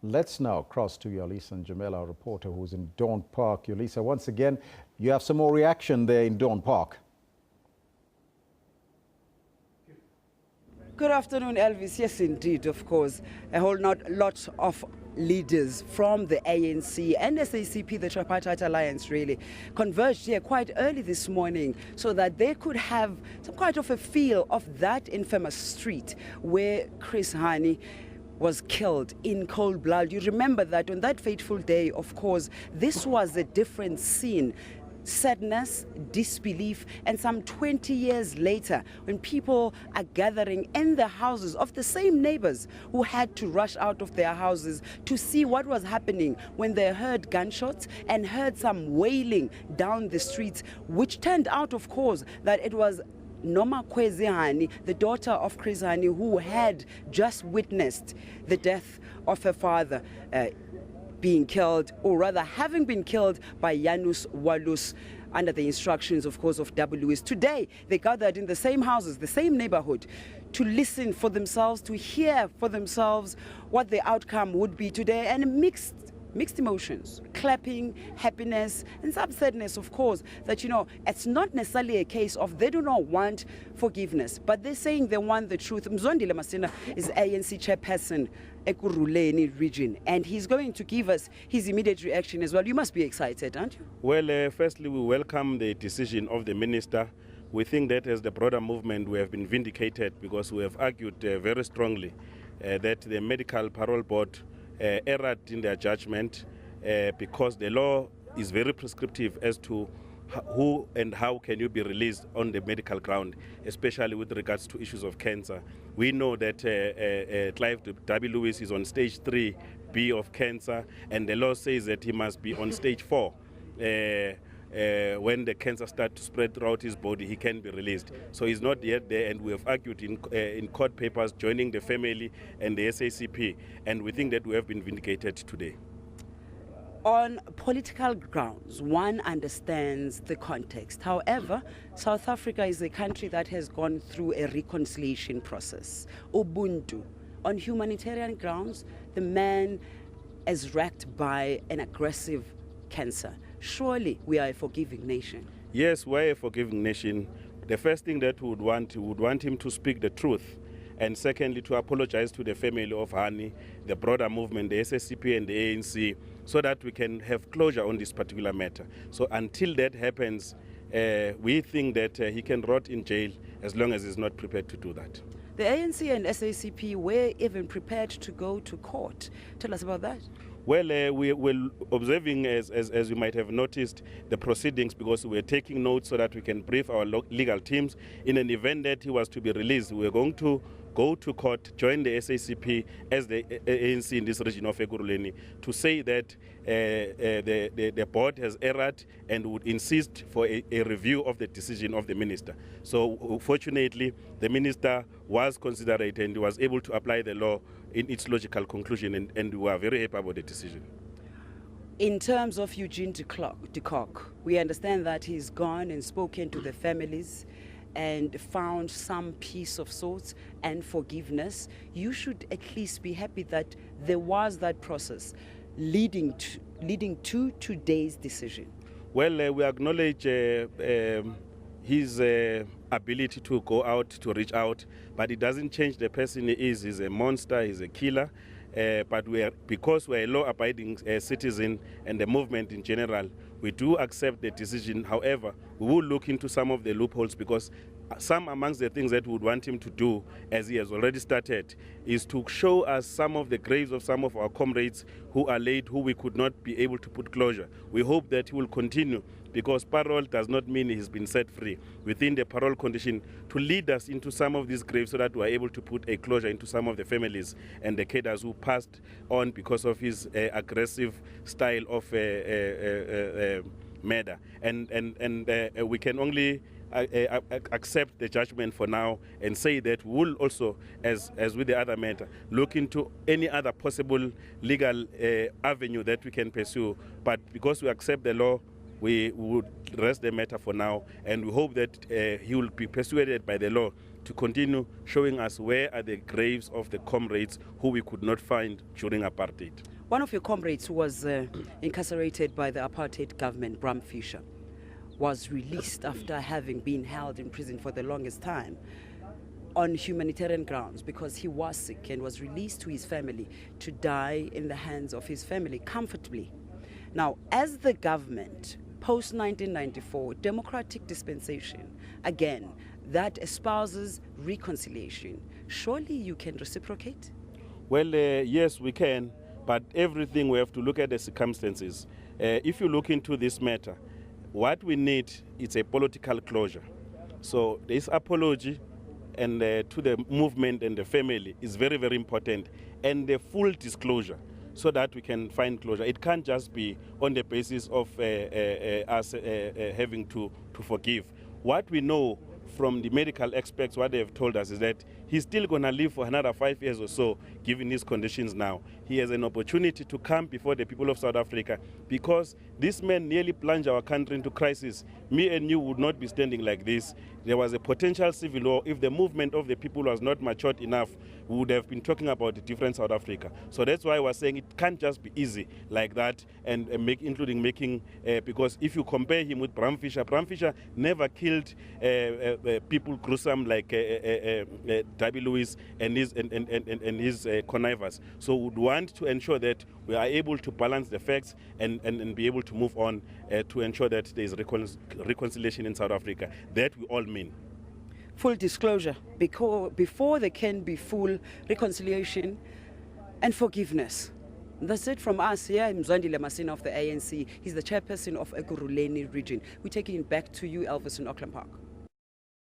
Let's now cross to Yolisa and Jamela, reporter who's in Dawn Park. Yolisa, once again, you have some more reaction there in Dawn Park. Good afternoon, Elvis. Yes, indeed, of course. A whole lot of leaders from the ANC and SACP, the Tripartite Alliance, really converged here quite early this morning so that they could have some kind of a feel of that infamous street where Chris Hani was killed in cold blood. You remember that on that fateful day, of course, this was a different scene. Sadness, disbelief, and some 20 years later, when people are gathering in the houses of the same neighbors who had to rush out of their houses to see what was happening when they heard gunshots and heard some wailing down the streets, which turned out, of course, that it was Noma Kwezi Hani, the daughter of Chris Hani, who had just witnessed the death of her father being killed, or rather having been killed by Janus Walus under the instructions, of course, of WS. Today, they gathered in the same houses, the same neighborhood, to listen for themselves, to hear for themselves what the outcome would be today, and mixed emotions, clapping, happiness, and some sadness, of course, that, you know, it's not necessarily a case of they do not want forgiveness, but they're saying they want the truth. Mzondile Masina is ANC chairperson, Ekurhuleni region, and he's going to give us his immediate reaction as well. You must be excited, aren't you? Well, firstly, we welcome the decision of the minister. We think that as the broader movement, we have been vindicated because we have argued very strongly that the Medical Parole Board erred in their judgment because the law is very prescriptive as to who and how can you be released on the medical ground, especially with regards to issues of cancer. We know that Clive W. Lewis is on stage 3B of cancer, and the law says that he must be on stage 4. When the cancer starts to spread throughout his body, he can be released. So he's not yet there, and we have argued in court papers joining the family and the SACP, and we think that we have been vindicated today. On political grounds, one understands the context. However, South Africa is a country that has gone through a reconciliation process. Ubuntu. On humanitarian grounds, the man is racked by an aggressive cancer. Surely we are a forgiving nation. Yes, we're a forgiving nation. The first thing that we would want him to speak the truth. And secondly, to apologize to the family of Hani, the broader movement, the SSCP and the ANC, so that we can have closure on this particular matter. So until that happens, we think that he can rot in jail as long as he's not prepared to do that. The ANC and SACP were even prepared to go to court. Tell us about that. Well, we're observing, as you might have noticed, the proceedings because we're taking notes so that we can brief our legal teams. In an event that he was to be released, we're going to go to court, join the SACP as the ANC in this region of Ekurhuleni to say that the board has erred and would insist for a review of the decision of the minister. So fortunately, the minister was considerate and was able to apply the law in its logical conclusion, and we are very happy about the decision. In terms of Eugene de Kock, we understand that he's gone and spoken to the families and found some peace of sorts and forgiveness. You should at least be happy that there was that process leading to today's decision. Well, we acknowledge his ability to go out, to reach out, but it doesn't change the person he is. He's a monster, he's a killer. But because we're a law-abiding citizen and the movement in general, we do accept the decision. However, we will look into some of the loopholes because some amongst the things that we would want him to do, as he has already started, is to show us some of the graves of some of our comrades who are late, who we could not be able to put closure. We hope that he will continue because parole does not mean he's been set free within the parole condition to lead us into some of these graves so that we are able to put a closure into some of the families and the cadres who passed on because of his aggressive style of murder. And we can only accept the judgment for now and say that we will also, as with the other matter, look into any other possible legal avenue that we can pursue. But because we accept the law, we would rest the matter for now, and we hope that he will be persuaded by the law to continue showing us where are the graves of the comrades who we could not find during apartheid. One of your comrades who was incarcerated by the apartheid government, Bram Fischer, was released after having been held in prison for the longest time on humanitarian grounds because he was sick, and was released to his family to die in the hands of his family comfortably. Now, as the government, post-1994, democratic dispensation, again, that espouses reconciliation, surely you can reciprocate? Well, yes, we can, but everything we have to look at the circumstances. If you look into this matter, what we need is a political closure. So this apology and to the movement and the family is very, very important, and the full disclosure so that we can find closure. It can't just be on the basis of us having to forgive. What we know from the medical experts, what they have told us is that he's still going to live for another 5 years or so, given his conditions now. He has an opportunity to come before the people of South Africa, because this man nearly plunged our country into crisis. Me and you would not be standing like this. There was a potential civil war. If the movement of the people was not matured enough, we would have been talking about a different South Africa. So that's why I was saying it can't just be easy like that, and including making, because if you compare him with Bram Fischer never killed people gruesome like W. Lewis and his connivers. So we would want to ensure that we are able to balance the facts and be able to move on to ensure that there is reconciliation in South Africa. That we all mean. Full disclosure, before there can be full reconciliation and forgiveness. That's it from us here. Mzwandile Masina of the ANC. He's the chairperson of Ekurhuleni region. We're taking it back to you, Elvis, in Auckland Park.